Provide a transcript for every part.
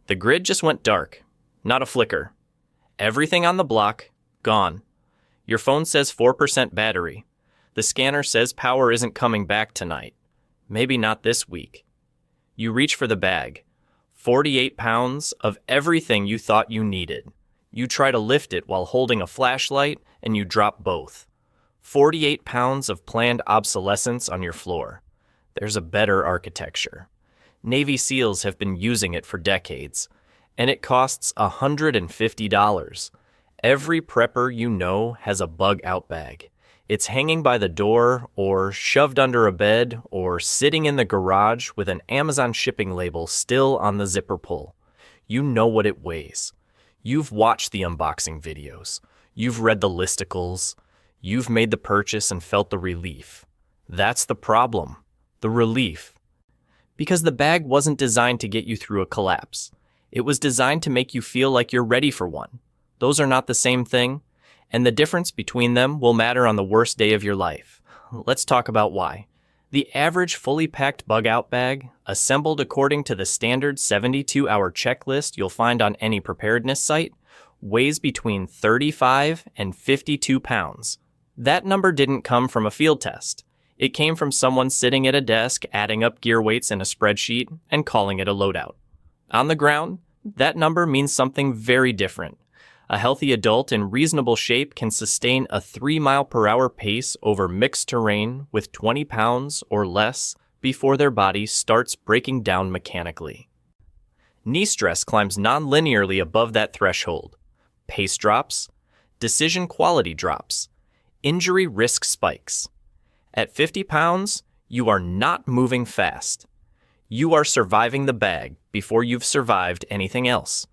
The grid just went dark. Not a flicker. Everything on the block, gone. Your phone says 4% battery. The scanner says power isn't coming back tonight. Maybe not this week. You reach for the bag. 48 pounds of everything you thought you needed. You try to lift it while holding a flashlight, and you drop both. 48 pounds of planned obsolescence on your floor. There's a better architecture. Navy SEALs have been using it for decades, and it costs $150. Every prepper you know has a bug-out bag. It's hanging by the door, or shoved under a bed, or sitting in the garage with an Amazon shipping label still on the zipper pull. You know what it weighs. You've watched the unboxing videos. You've read the listicles. You've made the purchase and felt the relief. That's the problem. The relief. Because the bag wasn't designed to get you through a collapse. It was designed to make you feel like you're ready for one. Those are not the same thing, and the difference between them will matter on the worst day of your life. Let's talk about why. The average fully packed bug-out bag, assembled according to the standard 72-hour checklist you'll find on any preparedness site, weighs between 35 and 52 pounds. That number didn't come from a field test. It came from someone sitting at a desk adding up gear weights in a spreadsheet and calling it a loadout. On the ground, that number means something very different. A healthy adult in reasonable shape can sustain a 3-mile-per-hour pace over mixed terrain with 20 pounds or less before their body starts breaking down mechanically. Knee stress climbs non-linearly above that threshold. Pace drops. Decision quality drops. Injury risk spikes. At 50 pounds, you are not moving fast. You are surviving the bag before you've survived anything else.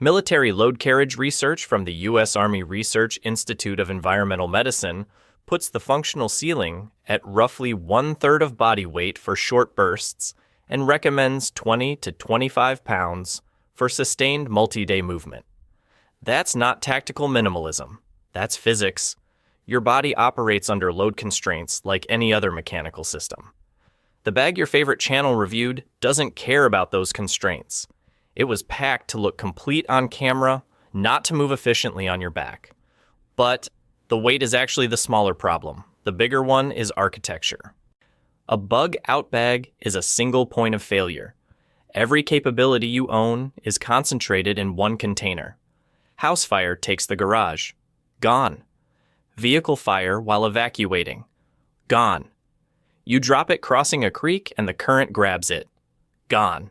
Military load carriage research from the U.S. Army Research Institute of Environmental Medicine puts the functional ceiling at roughly 1/3 of body weight for short bursts and recommends 20 to 25 pounds for sustained multi-day movement. That's not tactical minimalism. That's physics. Your body operates under load constraints like any other mechanical system. The bag your favorite channel reviewed doesn't care about those constraints. It was packed to look complete on camera, not to move efficiently on your back. But the weight is actually the smaller problem. The bigger one is architecture. A bug-out bag is a single point of failure. Every capability you own is concentrated in one container. House fire takes the garage. Gone. Vehicle fire while evacuating. Gone. You drop it crossing a creek and the current grabs it. Gone.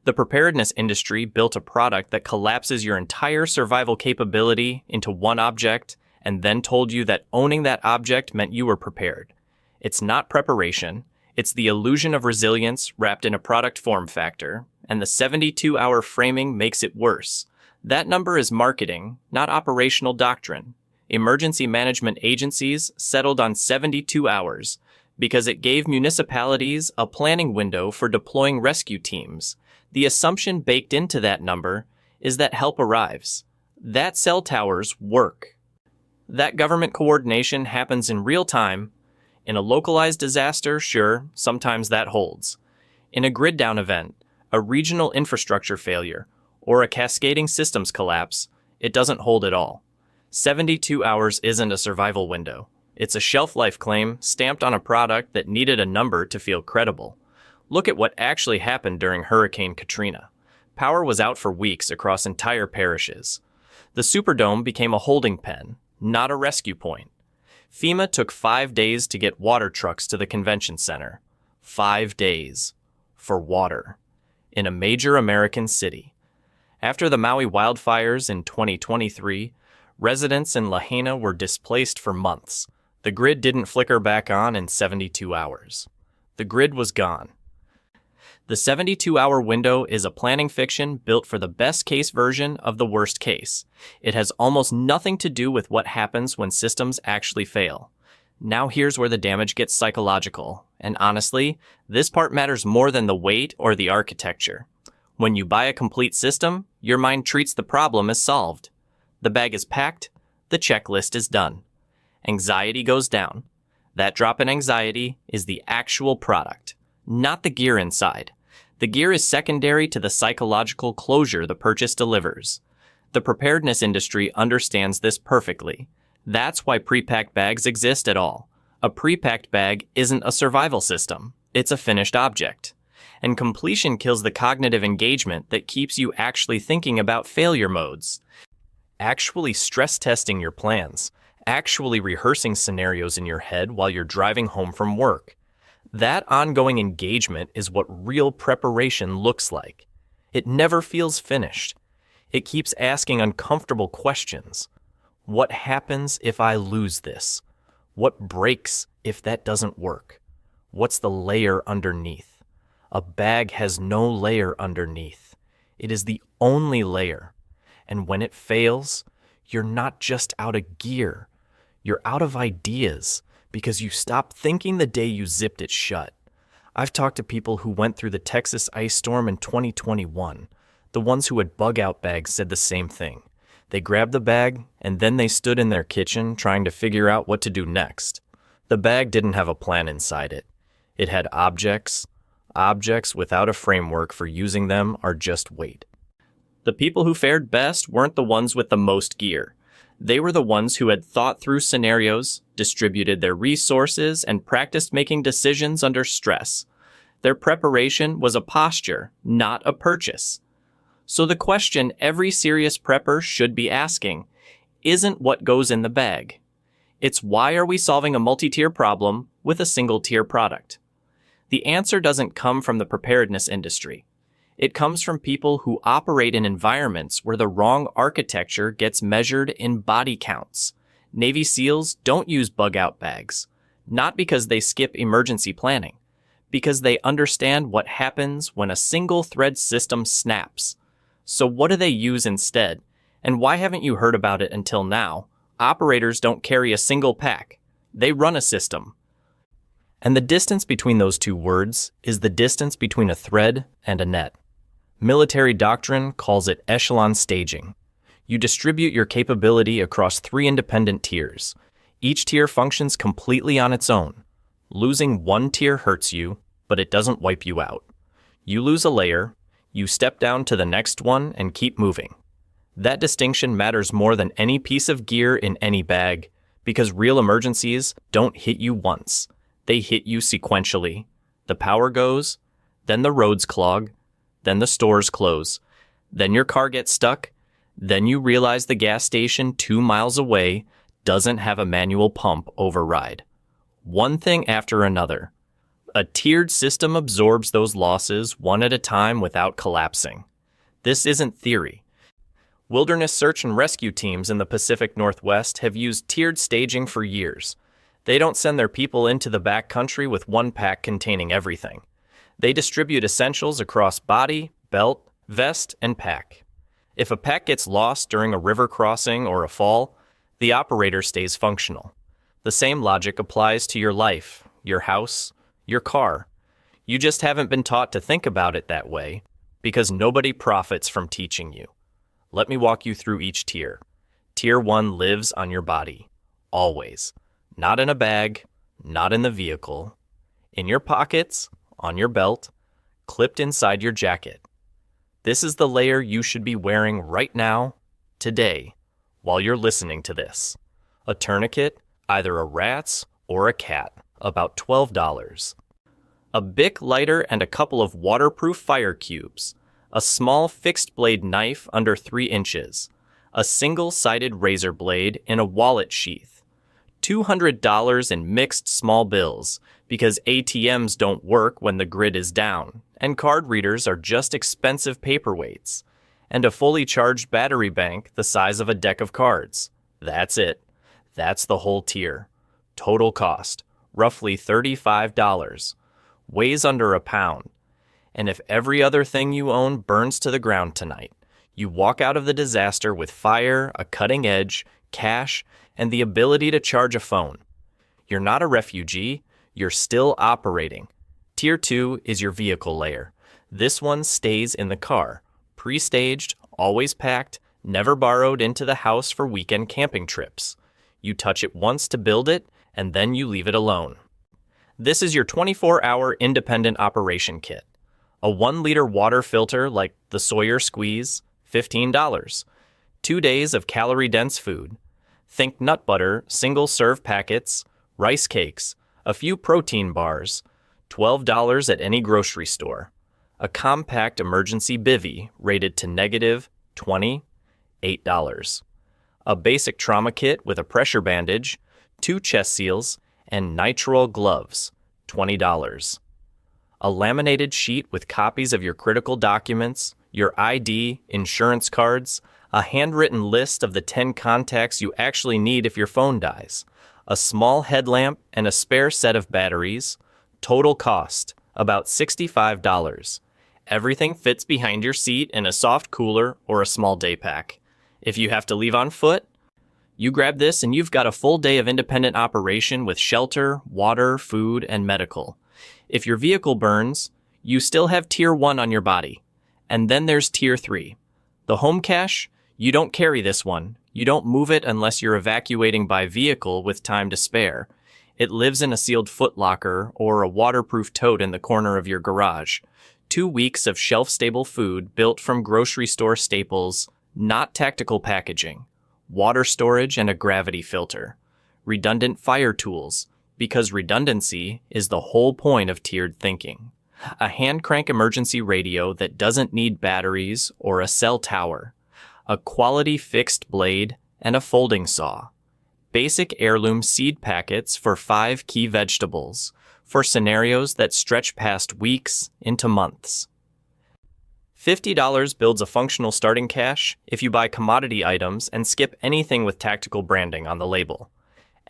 The preparedness industry built a product that collapses your entire survival capability into one object and then told you that owning that object meant you were prepared. It's not preparation. It's the illusion of resilience wrapped in a product form factor, and the 72-hour framing makes it worse. That number is marketing, not operational doctrine. Emergency management agencies settled on 72 hours because it gave municipalities a planning window for deploying rescue teams. The assumption baked into that number is that help arrives. That cell towers work. That government coordination happens in real time. In a localized disaster, sure, sometimes that holds. In a grid down event, a regional infrastructure failure, or a cascading systems collapse, it doesn't hold at all. 72 hours isn't a survival window. It's a shelf life claim stamped on a product that needed a number to feel credible. Look at what actually happened during Hurricane Katrina. Power was out for weeks across entire parishes. The Superdome became a holding pen, not a rescue point. FEMA took 5 days to get water trucks to the convention center. 5 days. For water. In a major American city. After the Maui wildfires in 2023, residents in Lahaina were displaced for months. The grid didn't flicker back on in 72 hours. The grid was gone. The 72-hour window is a planning fiction built for the best-case version of the worst case. It has almost nothing to do with what happens when systems actually fail. Now here's where the damage gets psychological, and honestly, this part matters more than the weight or the architecture. When you buy a complete system, your mind treats the problem as solved. The bag is packed, the checklist is done. Anxiety goes down. That drop in anxiety is the actual product, not the gear inside. The gear is secondary to the psychological closure the purchase delivers. The preparedness industry understands this perfectly. That's why pre-packed bags exist at all. A pre-packed bag isn't a survival system. It's a finished object. And completion kills the cognitive engagement that keeps you actually thinking about failure modes, actually stress testing your plans, actually rehearsing scenarios in your head while you're driving home from work. That ongoing engagement is what real preparation looks like. It never feels finished. It keeps asking uncomfortable questions. What happens if I lose this? What breaks if that doesn't work? What's the layer underneath? A bag has no layer underneath. It is the only layer. And when it fails, you're not just out of gear. You're out of ideas because you stopped thinking the day you zipped it shut. I've talked to people who went through the Texas ice storm in 2021. The ones who had bug-out bags said the same thing. They grabbed the bag, and then they stood in their kitchen trying to figure out what to do next. The bag didn't have a plan inside it. It had objects. Objects without a framework for using them are just weight. The people who fared best weren't the ones with the most gear. They were the ones who had thought through scenarios, distributed their resources, and practiced making decisions under stress. Their preparation was a posture, not a purchase. So the question every serious prepper should be asking isn't what goes in the bag. It's why are we solving a multi-tier problem with a single-tier product? The answer doesn't come from the preparedness industry. It comes from people who operate in environments where the wrong architecture gets measured in body counts. Navy SEALs don't use bug-out bags, not because they skip emergency planning, because they understand what happens when a single-thread system snaps. So what do they use instead? And why haven't you heard about it until now? Operators don't carry a single pack. They run a system. And the distance between those two words is the distance between a thread and a net. Military doctrine calls it Echelon staging. You distribute your capability across 3 independent tiers. Each tier functions completely on its own. Losing one tier hurts you, but it doesn't wipe you out. You lose a layer, you step down to the next one and keep moving. That distinction matters more than any piece of gear in any bag, because real emergencies don't hit you once. They hit you sequentially. The power goes, then the roads clog, then the stores close, then your car gets stuck, then you realize the gas station 2 miles away doesn't have a manual pump override. One thing after another. A tiered system absorbs those losses one at a time without collapsing. This isn't theory. Wilderness search and rescue teams in the Pacific Northwest have used tiered staging for years. They don't send their people into the backcountry with one pack containing everything. They distribute essentials across body, belt, vest, and pack. If a pack gets lost during a river crossing or a fall, the operator stays functional. The same logic applies to your life, your house, your car. You just haven't been taught to think about it that way because nobody profits from teaching you. Let me walk you through each tier. Tier 1 lives on your body. Always. Not in a bag, not in the vehicle. In your pockets, on your belt, clipped inside your jacket. This is the layer you should be wearing right now, today, while you're listening to this. A tourniquet, either a rat's or a cat, about $12. A Bic lighter and a couple of waterproof fire cubes. A small fixed-blade knife under 3 inches. A single-sided razor blade in a wallet sheath. $200 in mixed small bills, because ATMs don't work when the grid is down, and card readers are just expensive paperweights. And a fully charged battery bank the size of a deck of cards. That's it. That's the whole tier. Total cost, roughly $35. Weighs under a pound. And if every other thing you own burns to the ground tonight, you walk out of the disaster with fire, a cutting edge, cash, and the ability to charge a phone. You're not a refugee, you're still operating. Tier 2 is your vehicle layer. This one stays in the car, pre-staged, always packed, never borrowed into the house for weekend camping trips. You touch it once to build it, and then you leave it alone. This is your 24-hour independent operation kit. A 1-liter water filter like the Sawyer Squeeze, $15. 2 days of calorie-dense food. Think nut butter, single-serve packets, rice cakes, a few protein bars, $12 at any grocery store. A compact emergency bivvy rated to -20, $8. A basic trauma kit with a pressure bandage, 2 chest seals, and nitrile gloves, $20. A laminated sheet with copies of your critical documents, your ID, insurance cards, a handwritten list of the 10 contacts you actually need if your phone dies, a small headlamp, and a spare set of batteries. Total cost, about $65. Everything fits behind your seat in a soft cooler or a small day pack. If you have to leave on foot, you grab this and you've got a full day of independent operation with shelter, water, food, and medical. If your vehicle burns, you still have Tier 1 on your body. And then there's Tier 3. The home cache, you don't carry this one. You don't move it unless you're evacuating by vehicle with time to spare. It lives in a sealed footlocker or a waterproof tote in the corner of your garage. 2 weeks of shelf-stable food built from grocery store staples, not tactical packaging. Water storage and a gravity filter. Redundant fire tools, because redundancy is the whole point of tiered thinking. A hand crank emergency radio that doesn't need batteries or a cell tower. A quality fixed blade and a folding saw. Basic heirloom seed packets for 5 key vegetables, for scenarios that stretch past weeks into months. $50 builds a functional starting cache if you buy commodity items and skip anything with tactical branding on the label.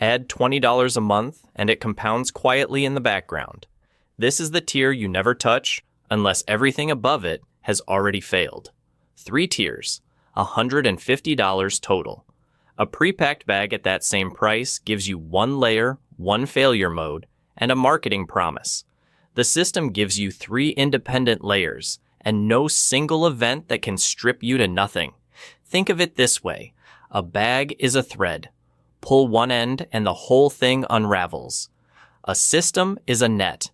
Add $20 a month and it compounds quietly in the background. This is the tier you never touch unless everything above it has already failed. 3 tiers, $150 total. A pre-packed bag at that same price gives you 1 layer, 1 failure mode, and a marketing promise. The system gives you 3 independent layers and no single event that can strip you to nothing. Think of it this way. A bag is a thread. Pull one end and the whole thing unravels. A system is a net.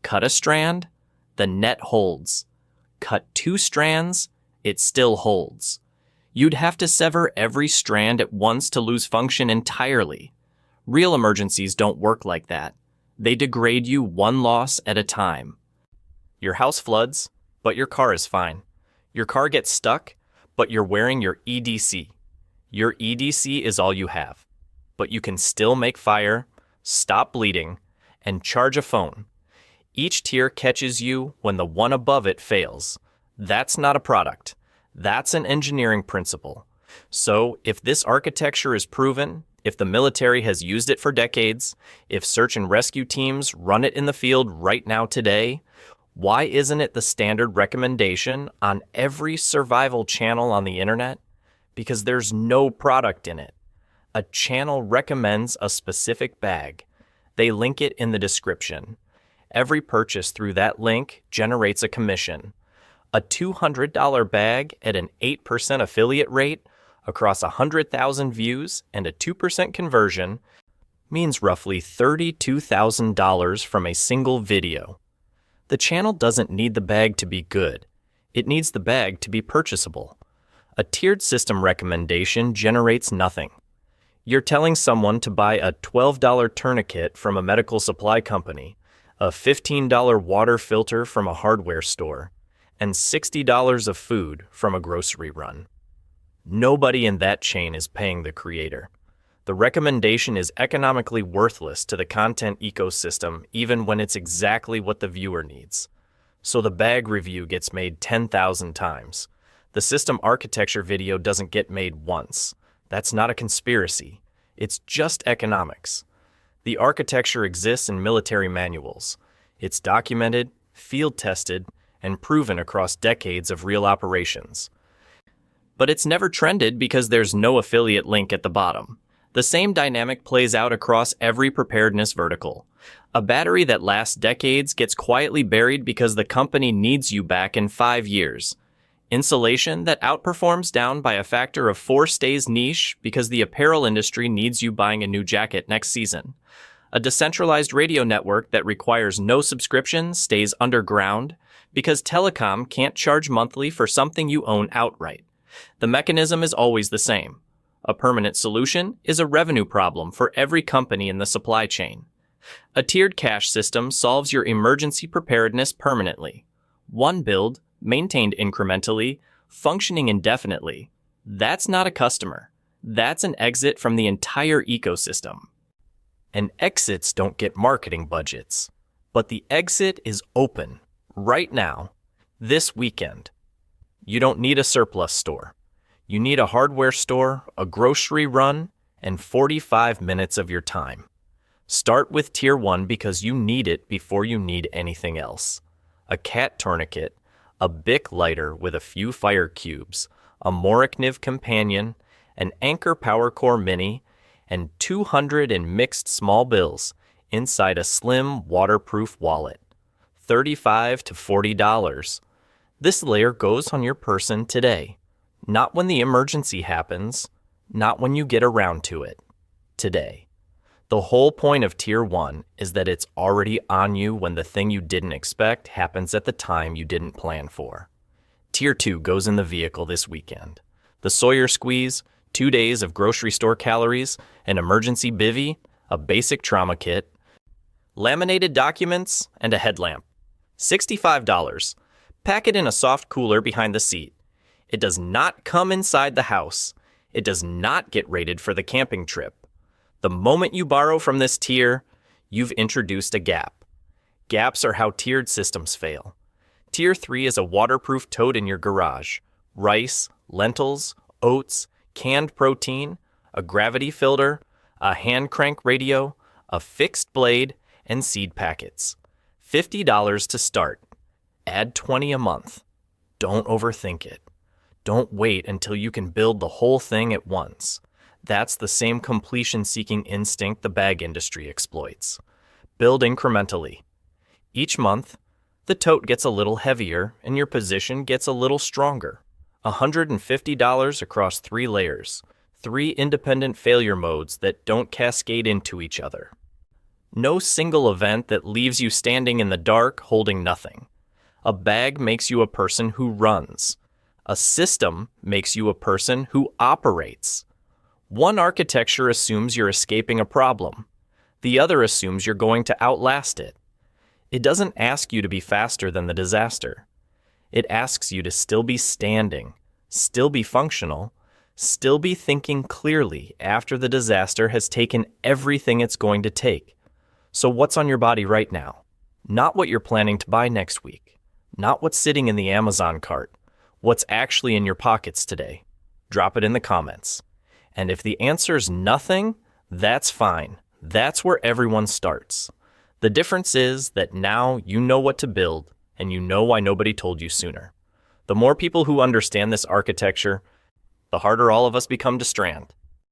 Cut a strand, the net holds. Cut 2 strands, it still holds. You'd have to sever every strand at once to lose function entirely. Real emergencies don't work like that. They degrade you 1 loss at a time. Your house floods, but your car is fine. Your car gets stuck, but you're wearing your EDC. Your EDC is all you have. But you can still make fire, stop bleeding, and charge a phone. Each tier catches you when the one above it fails. That's not a product. That's an engineering principle. So if this architecture is proven, if the military has used it for decades, if search and rescue teams run it in the field right now today, why isn't it the standard recommendation on every survival channel on the internet? Because there's no product in it. A channel recommends a specific bag. They link it in the description. Every purchase through that link generates a commission. A $200 bag at an 8% affiliate rate across 100,000 views and a 2% conversion means roughly $32,000 from a single video. The channel doesn't need the bag to be good. It needs the bag to be purchasable. A tiered system recommendation generates nothing. You're telling someone to buy a $12 tourniquet from a medical supply company, a $15 water filter from a hardware store, and $60 of food from a grocery run. Nobody in that chain is paying the creator. The recommendation is economically worthless to the content ecosystem even when it's exactly what the viewer needs. So the bag review gets made 10,000 times. The system architecture video doesn't get made once. That's not a conspiracy. It's just economics. The architecture exists in military manuals. It's documented, field-tested, and proven across decades of real operations. But it's never trended because there's no affiliate link at the bottom. The same dynamic plays out across every preparedness vertical. A battery that lasts decades gets quietly buried because the company needs you back in 5 years. Insulation that outperforms down by a factor of 4 stays niche because the apparel industry needs you buying a new jacket next season. A decentralized radio network that requires no subscription stays underground Because telecom can't charge monthly for something you own outright. The mechanism is always the same. A permanent solution is a revenue problem for every company in the supply chain. A tiered cash system solves your emergency preparedness permanently. One build, maintained incrementally, functioning indefinitely. That's not a customer. That's an exit from the entire ecosystem. And exits don't get marketing budgets. But the exit is open, right now, this weekend. You don't need a surplus store. You need a hardware store, a grocery run, and 45 minutes of your time. Start with Tier 1 because you need it before you need anything else. A cat tourniquet, a Bic lighter with a few fire cubes, a Morikniv companion, an Anker PowerCore Mini, and 200 in mixed small bills inside a slim, waterproof wallet. $35 to $40. This layer goes on your person today. Not when the emergency happens, not when you get around to it. Today. The whole point of Tier 1 is that it's already on you when the thing you didn't expect happens at the time you didn't plan for. Tier 2 goes in the vehicle this weekend. The Sawyer Squeeze, 2 days of grocery store calories, an emergency bivvy, a basic trauma kit, laminated documents, and a headlamp. $65. Pack it in a soft cooler behind the seat. It does not come inside the house. It does not get rated for the camping trip. The moment you borrow from this tier, you've introduced a gap. Gaps are how tiered systems fail. Tier 3 is a waterproof tote in your garage. Rice, lentils, oats, canned protein, a gravity filter, a hand crank radio, a fixed blade, and seed packets. $50 to start. Add $20 a month. Don't overthink it. Don't wait until you can build the whole thing at once. That's the same completion-seeking instinct the bag industry exploits. Build incrementally. Each month, the tote gets a little heavier and your position gets a little stronger. $150 across 3 layers, 3 independent failure modes that don't cascade into each other. No single event that leaves you standing in the dark holding nothing. A bag makes you a person who runs. A system makes you a person who operates. One architecture assumes you're escaping a problem. The other assumes you're going to outlast it. It doesn't ask you to be faster than the disaster. It asks you to still be standing, still be functional, still be thinking clearly after the disaster has taken everything it's going to take. So what's on your body right now? Not what you're planning to buy next week. Not what's sitting in the Amazon cart. What's actually in your pockets today? Drop it in the comments. And if the answer's nothing, that's fine. That's where everyone starts. The difference is that now you know what to build, and you know why nobody told you sooner. The more people who understand this architecture, the harder all of us become to strand.